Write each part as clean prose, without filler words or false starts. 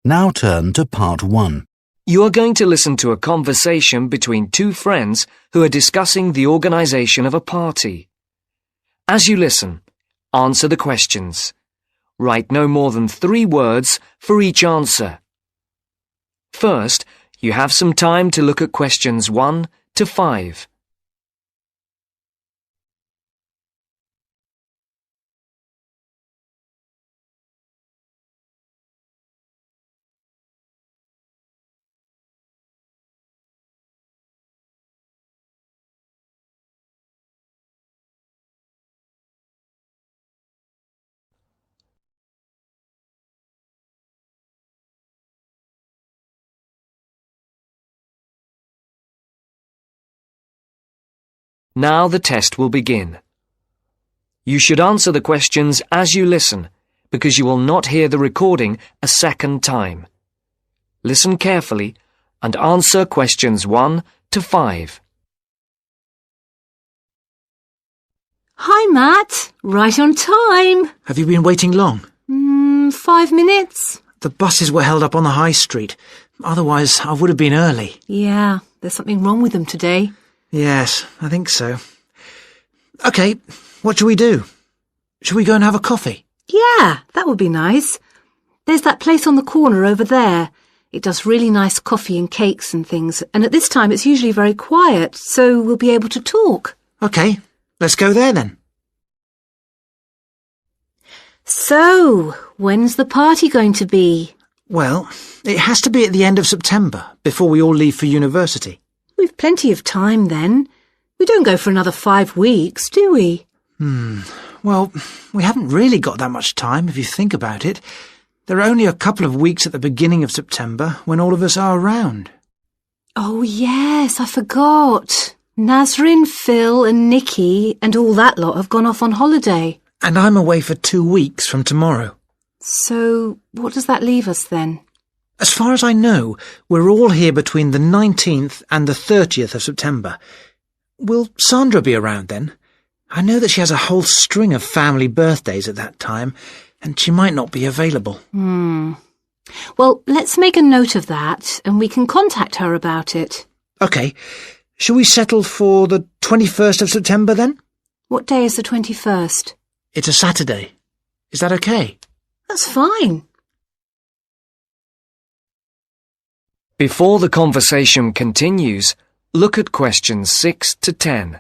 Now turn to part 1. You are going to listen to a conversation between two friends who are discussing the organization of a party. As you listen, answer the questions. Write no more than 3 words for each answer. First, you have some time to look at questions 1 to 5. Now the test will begin. You should answer the questions as you listen, because you will not hear the recording a second time. Listen carefully and answer questions 1 to 5. Hi, Matt. Right on time. Have you been waiting long? 5 minutes. The buses were held up on the high street. Otherwise, I would have been early. Yeah, there's something wrong with them today. Yes, I think so. OK, what shall we do? Shall we go and have a coffee? Yeah, that would be nice. There's that place on the corner over there. It does really nice coffee and cakes and things, and at this time it's usually very quiet, so we'll be able to talk. OK, let's go there then. So, when's the party going to be? Well, it has to be at the end of September, before we all leave for university. We've plenty of time then. We don't go for another 5 weeks, do we? Well, we haven't really got that much time, if you think about it. There are only a couple of weeks at the beginning of September when all of us are around. Oh, yes, I forgot. Nazrin, Phil and Nikki and all that lot have gone off on holiday. And I'm away for 2 weeks from tomorrow. So, what does that leave us then? As far as I know, we're all here between the 19th and the 30th of September. Will Sandra be around then? I know that she has a whole string of family birthdays at that time, and she might not be available. Well, let's make a note of that, and we can contact her about it. OK. Shall we settle for the 21st of September then? What day is the 21st? It's a Saturday. Is that OK? That's fine. Before the conversation continues, look at questions 6 to 10.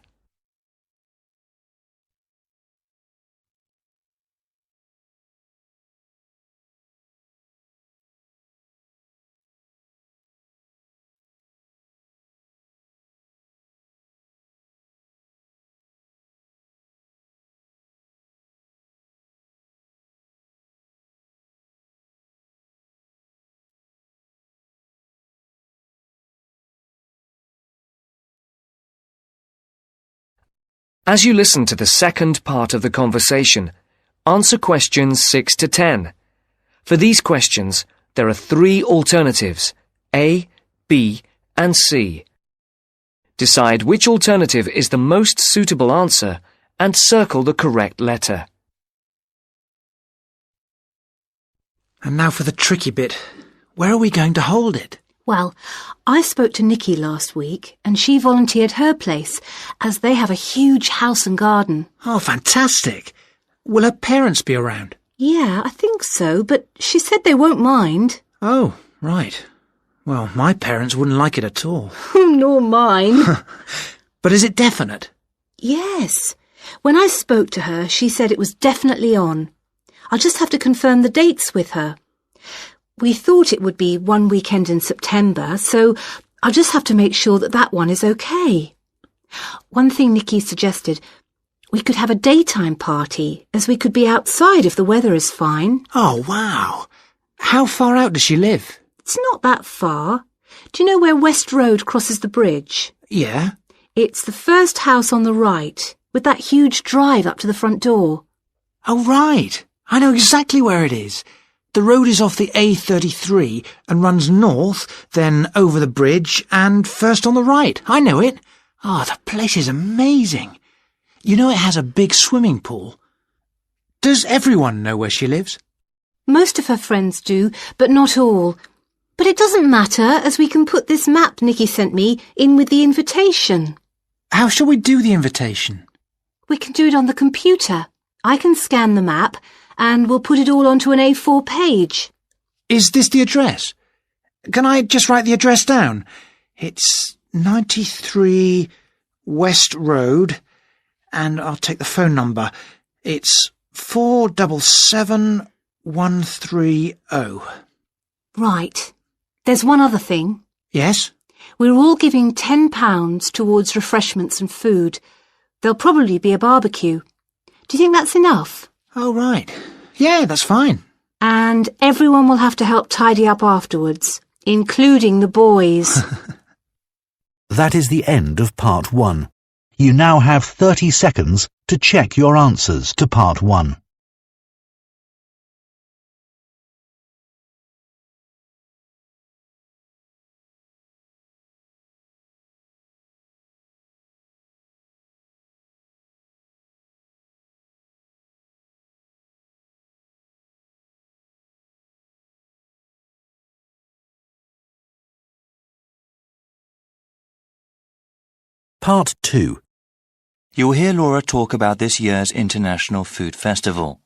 As you listen to the second part of the conversation, answer questions 6 to 10. For these questions, there are 3 alternatives, A, B, and C. Decide which alternative is the most suitable answer and circle the correct letter. And now for the tricky bit. Where are we going to hold it? Well, I spoke to Nikki last week, and she volunteered her place, as they have a huge house and garden. Oh, fantastic. Will her parents be around? Yeah, I think so, but she said they won't mind. Oh, right. Well, my parents wouldn't like it at all. Nor mine. But is it definite? Yes. When I spoke to her, she said it was definitely on. I'll just have to confirm the dates with her. We thought it would be one weekend in September, so I'll just have to make sure that that one is okay. One thing Nikki suggested, we could have a daytime party, as we could be outside if the weather is fine. Oh, wow. How far out does she live? It's not that far. Do you know where West Road crosses the bridge? Yeah. It's the first house on the right, with that huge drive up to the front door. Oh, right. I know exactly where it is. The road is off the A33 and runs north, then over the bridge and first on the right. I know it. Oh, the place is amazing. You know it has a big swimming pool. Does everyone know where she lives? Most of her friends do, but not all. But it doesn't matter, as we can put this map Nikki sent me in with the invitation. How shall we do the invitation? We can do it on the computer. I can scan the map, and we'll put it all onto an A4 page. Is this the address? Can I just write the address down? It's 93 West Road, and I'll take the phone number. It's 477130. Right. There's one other thing. Yes? We're all giving £10 towards refreshments and food. There'll probably be a barbecue. Do you think that's enough? Oh, right. Yeah, that's fine. And everyone will have to help tidy up afterwards, including the boys. That is the end of Part 1. You now have 30 seconds to check your answers to Part 1. Part 2. You'll hear Laura talk about this year's International Food Festival.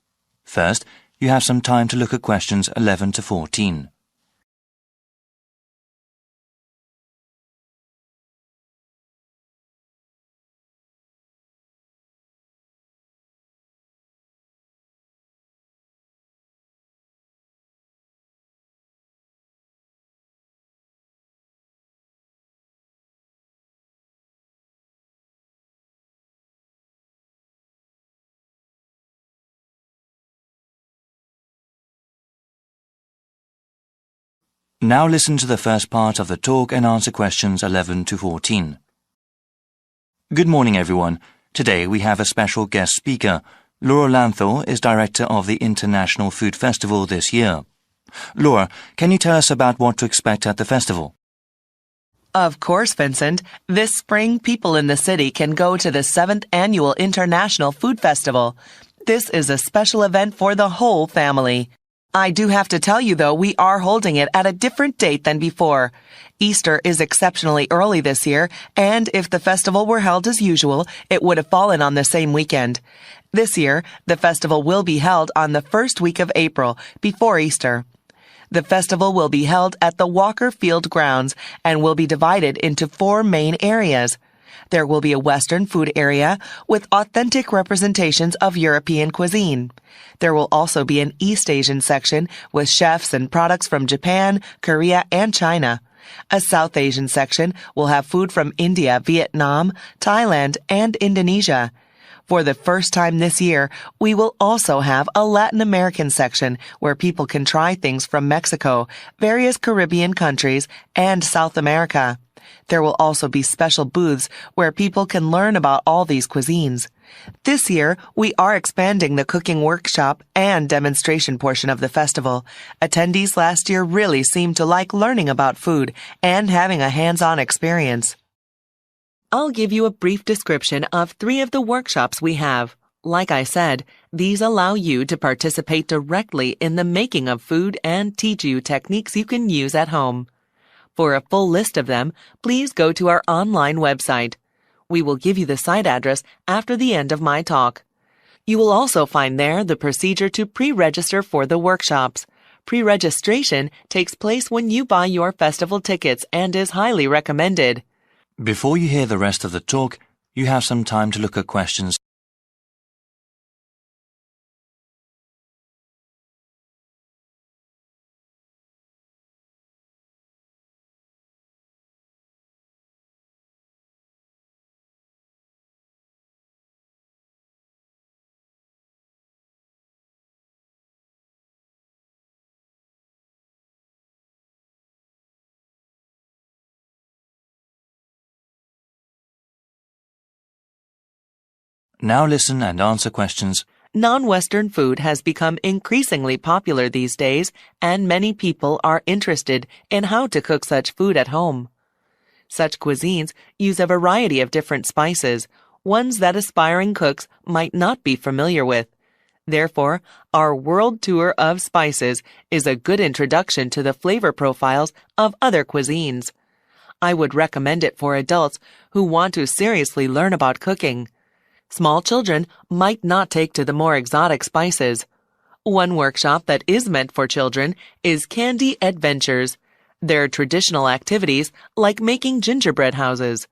First, you have some time to look at questions 11 to 14. Now listen to the first part of the talk and answer questions 11 to 14. Good morning, everyone. Today we have a special guest speaker. Laura Lanthor is director of the International Food Festival this year. Laura, can you tell us about what to expect at the festival? Of course, Vincent. This spring, people in the city can go to the 7th Annual International Food Festival. This is a special event for the whole family. I do have to tell you, though, we are holding it at a different date than before. Easter is exceptionally early this year, and if the festival were held as usual, it would have fallen on the same weekend. This year, the festival will be held on the first week of April, before Easter. The festival will be held at the Walker Field grounds and will be divided into 4 main areas. There will be a Western food area with authentic representations of European cuisine. There will also be an East Asian section with chefs and products from Japan, Korea, and China. A South Asian section will have food from India, Vietnam, Thailand, and Indonesia. For the first time this year, we will also have a Latin American section where people can try things from Mexico, various Caribbean countries, and South America. There will also be special booths where people can learn about all these cuisines. This year, we are expanding the cooking workshop and demonstration portion of the festival. Attendees last year really seemed to like learning about food and having a hands-on experience. I'll give you a brief description of 3 of the workshops we have. Like I said, these allow you to participate directly in the making of food and teach you techniques you can use at home. For a full list of them, please go to our online website. We will give you the site address after the end of my talk. You will also find there the procedure to pre-register for the workshops. Pre-registration takes place when you buy your festival tickets and is highly recommended. Before you hear the rest of the talk, you have some time to look at questions. Now listen and answer questions. Non-Western food has become increasingly popular these days, and many people are interested in how to cook such food at home. Such cuisines use a variety of different spices, ones that aspiring cooks might not be familiar with. Therefore, our world tour of spices is a good introduction to the flavor profiles of other cuisines. I would recommend it for adults who want to seriously learn about cooking. Small children might not take to the more exotic spices. One workshop that is meant for children is Candy Adventures. They're traditional activities like making gingerbread houses.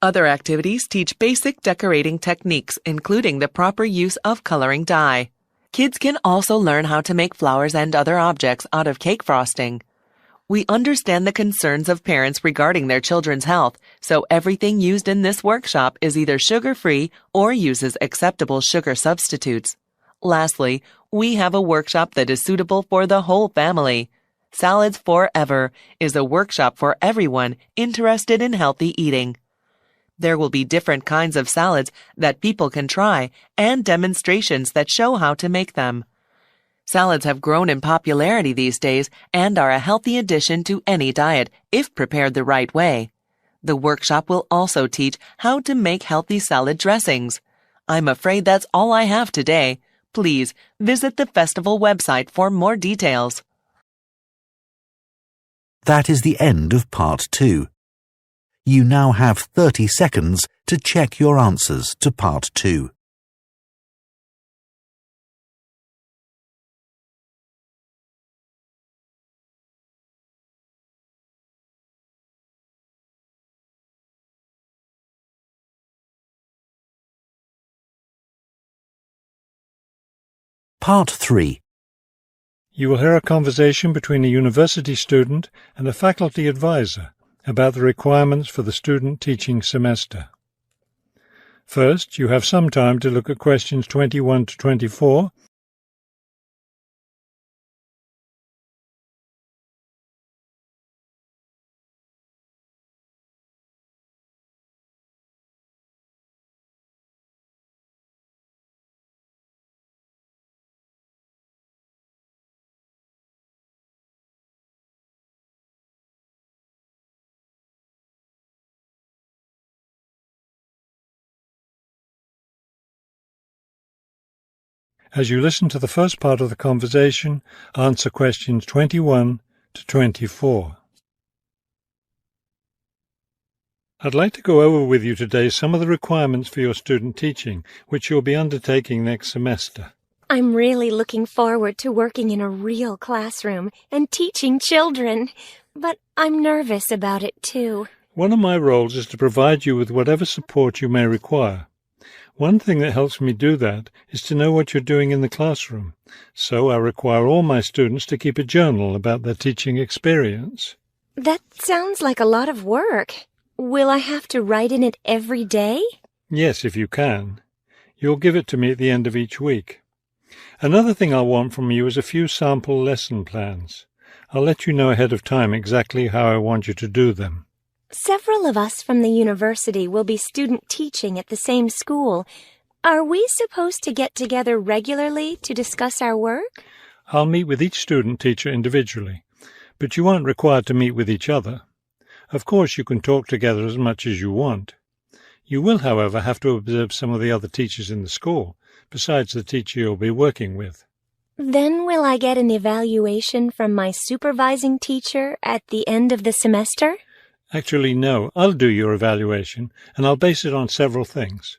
Other activities teach basic decorating techniques, including the proper use of coloring dye. Kids can also learn how to make flowers and other objects out of cake frosting. We understand the concerns of parents regarding their children's health, so everything used in this workshop is either sugar-free or uses acceptable sugar substitutes. Lastly, we have a workshop that is suitable for the whole family. Salads Forever is a workshop for everyone interested in healthy eating. There will be different kinds of salads that people can try and demonstrations that show how to make them. Salads have grown in popularity these days and are a healthy addition to any diet if prepared the right way. The workshop will also teach how to make healthy salad dressings. I'm afraid that's all I have today. Please visit the festival website for more details. That is the end of Part 2. You now have 30 seconds to check your answers to Part 2. Part 3. You will hear a conversation between a university student and a faculty advisor about the requirements for the student teaching semester. First, you have some time to look at questions 21 to 24. As you listen to the first part of the conversation, answer questions 21 to 24. I'd like to go over with you today some of the requirements for your student teaching, which you'll be undertaking next semester. I'm really looking forward to working in a real classroom and teaching children, but I'm nervous about it too. One of my roles is to provide you with whatever support you may require. One thing that helps me do that is to know what you're doing in the classroom, so I require all my students to keep a journal about their teaching experience. That sounds like a lot of work. Will I have to write in it every day? Yes, if you can. You'll give it to me at the end of each week. Another thing I'll want from you is a few sample lesson plans. I'll let you know ahead of time exactly how I want you to do them. Several of us from the university will be student teaching at the same school. Are we supposed to get together regularly to discuss our work? I'll meet with each student teacher individually, but you aren't required to meet with each other. Of course, you can talk together as much as you want. You will, however, have to observe some of the other teachers in the school, besides the teacher you'll be working with. Then will I get an evaluation from my supervising teacher at the end of the semester? Actually, no. I'll do your evaluation, and I'll base it on several things.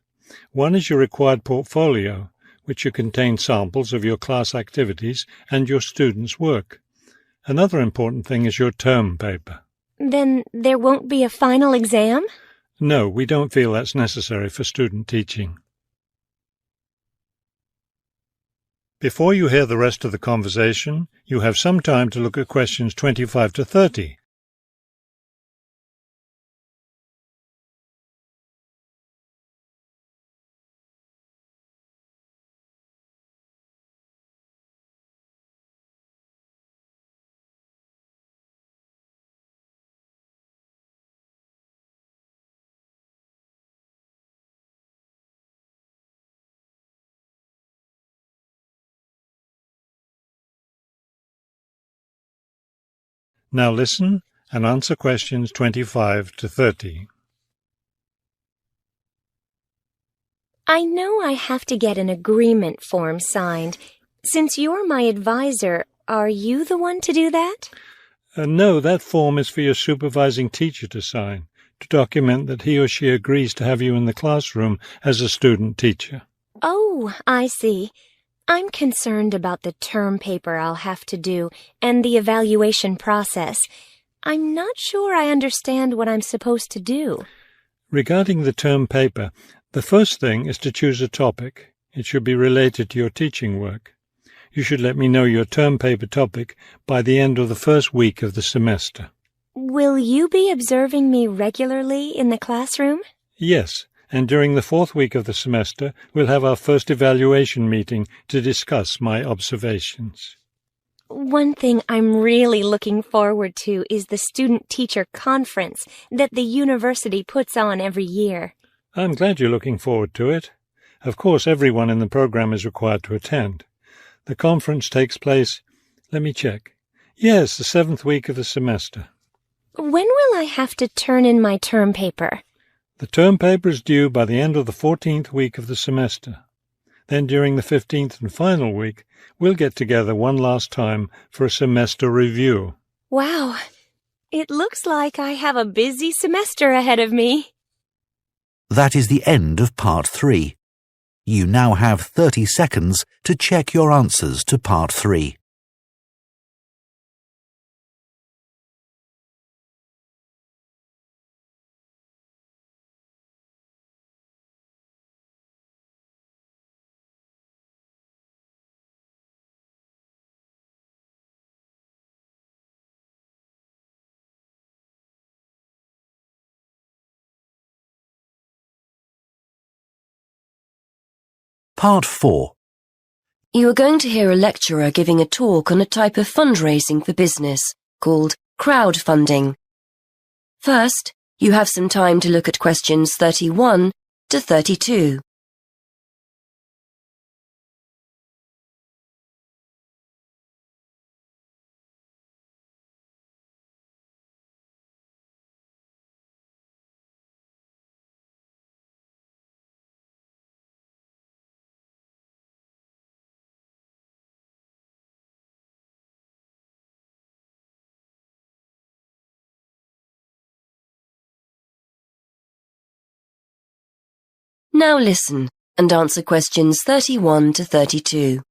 One is your required portfolio, which will contain samples of your class activities and your students' work. Another important thing is your term paper. Then there won't be a final exam? No, we don't feel that's necessary for student teaching. Before you hear the rest of the conversation, you have some time to look at questions 25 to 30. Now listen and answer questions 25 to 30. I know I have to get an agreement form signed. Since you're my advisor, are you the one to do that? No, that form is for your supervising teacher to sign, to document that he or she agrees to have you in the classroom as a student teacher. Oh, I see. I'm concerned about the term paper I'll have to do and the evaluation process. I'm not sure I understand what I'm supposed to do. Regarding the term paper, the first thing is to choose a topic. It should be related to your teaching work. You should let me know your term paper topic by the end of the first week of the semester. Will you be observing me regularly in the classroom? Yes, and during the fourth week of the semester, we'll have our first evaluation meeting to discuss my observations. One thing I'm really looking forward to is the student-teacher conference that the university puts on every year. I'm glad you're looking forward to it. Of course, everyone in the program is required to attend. The conference takes place, let me check. Yes, the 7th week of the semester. When will I have to turn in my term paper? The term paper is due by the end of the 14th week of the semester. Then during the 15th and final week, we'll get together one last time for a semester review. Wow, it looks like I have a busy semester ahead of me. That is the end of Part 3. You now have 30 seconds to check your answers to Part 3. Part 4. You are going to hear a lecturer giving a talk on a type of fundraising for business called crowdfunding. First, you have some time to look at questions 31 to 32. Now listen and answer questions 31 to 32.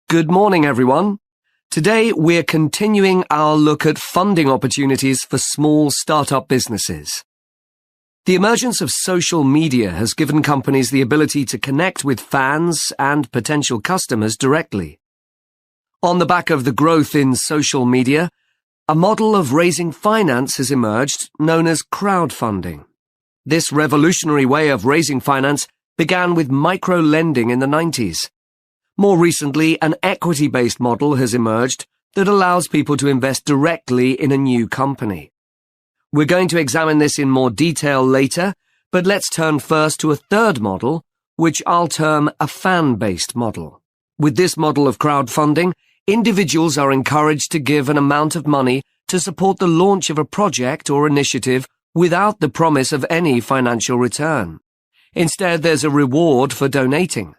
Good morning, everyone. Today we're continuing our look at funding opportunities for small startup businesses. The emergence of social media has given companies the ability to connect with fans and potential customers directly. On the back of the growth in social media, a model of raising finance has emerged known as crowdfunding. This revolutionary way of raising finance began with micro-lending in the 90s. More recently, an equity-based model has emerged that allows people to invest directly in a new company. We're going to examine this in more detail later, but let's turn first to a third model, which I'll term a fan-based model. With this model of crowdfunding, individuals are encouraged to give an amount of money to support the launch of a project or initiative without the promise of any financial return. Instead, there's a reward for donating.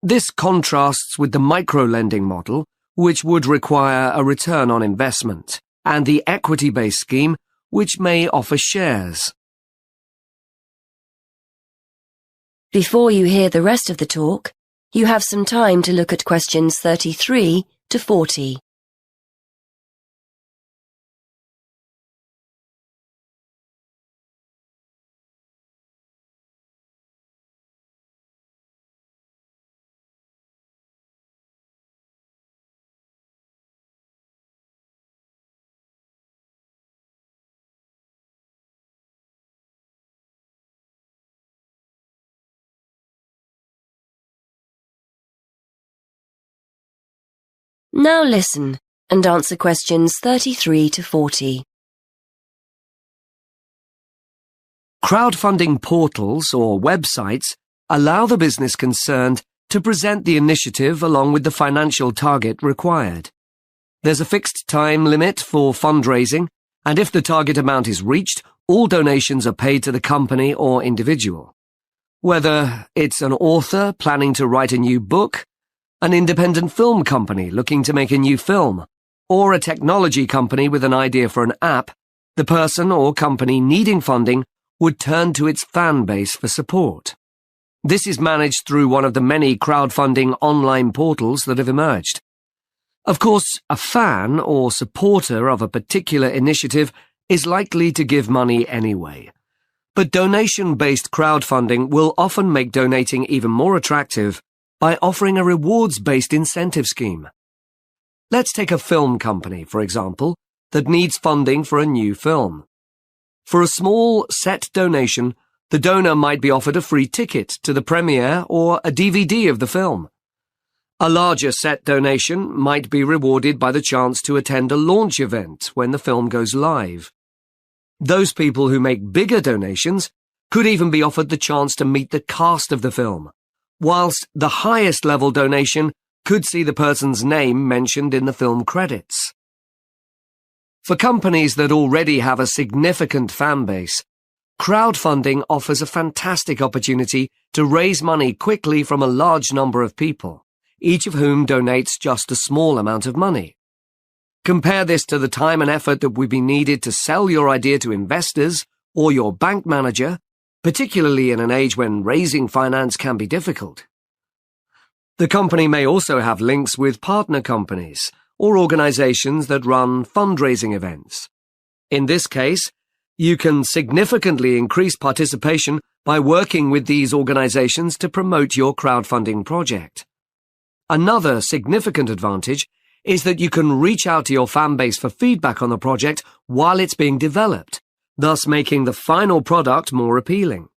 This contrasts with the micro-lending model, which would require a return on investment, and the equity-based scheme, which may offer shares. Before you hear the rest of the talk, you have some time to look at questions 33 to 40. Now listen and answer questions 33 to 40. Crowdfunding portals or websites allow the business concerned to present the initiative along with the financial target required. There's a fixed time limit for fundraising, and if the target amount is reached, all donations are paid to the company or individual. Whether it's an author planning to write a new book, an independent film company looking to make a new film, or a technology company with an idea for an app, the person or company needing funding would turn to its fan base for support. This is managed through one of the many crowdfunding online portals that have emerged. Of course, a fan or supporter of a particular initiative is likely to give money anyway. But donation-based crowdfunding will often make donating even more attractive by offering a rewards-based incentive scheme. Let's take a film company, for example, that needs funding for a new film. For a small set donation, the donor might be offered a free ticket to the premiere or a DVD of the film. A larger set donation might be rewarded by the chance to attend a launch event when the film goes live. Those people who make bigger donations could even be offered the chance to meet the cast of the film, whilst the highest level donation could see the person's name mentioned in the film credits. For companies that already have a significant fan base, crowdfunding offers a fantastic opportunity to raise money quickly from a large number of people, each of whom donates just a small amount of money. Compare this to the time and effort that would be needed to sell your idea to investors or your bank manager, particularly in an age when raising finance can be difficult. The company may also have links with partner companies or organizations that run fundraising events. In this case, you can significantly increase participation by working with these organizations to promote your crowdfunding project. Another significant advantage is that you can reach out to your fan base for feedback on the project while it's being developed, thus making the final product more appealing.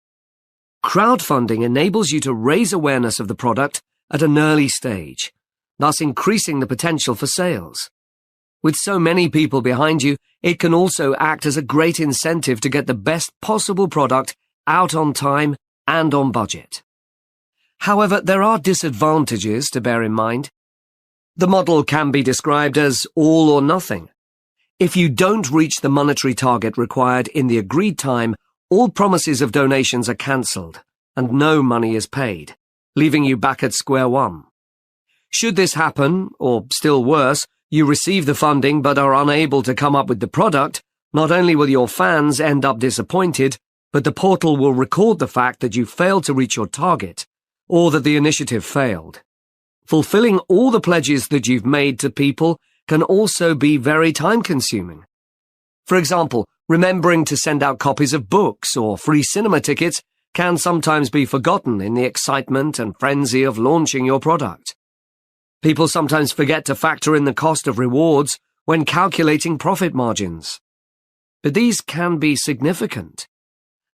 Crowdfunding enables you to raise awareness of the product at an early stage, thus increasing the potential for sales. With so many people behind you, it can also act as a great incentive to get the best possible product out on time and on budget. However, there are disadvantages to bear in mind. The model can be described as all or nothing. If you don't reach the monetary target required in the agreed time, all promises of donations are cancelled and no money is paid, leaving you back at square one. Should this happen, or still worse, you receive the funding but are unable to come up with the product, not only will your fans end up disappointed, but the portal will record the fact that you failed to reach your target, or that the initiative failed. Fulfilling all the pledges that you've made to people can also be very time-consuming. For example, remembering to send out copies of books or free cinema tickets can sometimes be forgotten in the excitement and frenzy of launching your product. People sometimes forget to factor in the cost of rewards when calculating profit margins. But these can be significant.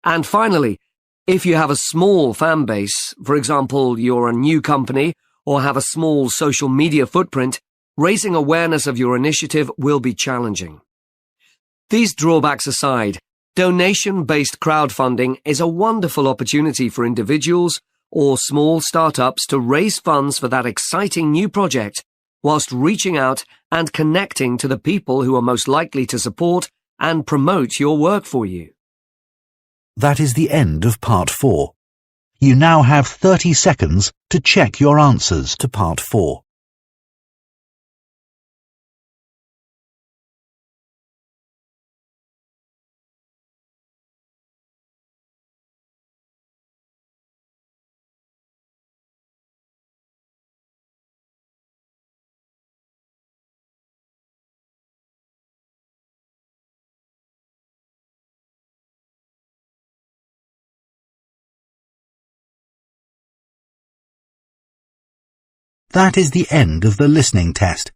And finally, if you have a small fan base, for example, you're a new company or have a small social media footprint, raising awareness of your initiative will be challenging. These drawbacks aside, donation-based crowdfunding is a wonderful opportunity for individuals or small startups to raise funds for that exciting new project, whilst reaching out and connecting to the people who are most likely to support and promote your work for you. That is the end of Part 4. You now have 30 seconds to check your answers to Part 4. That is the end of the listening test.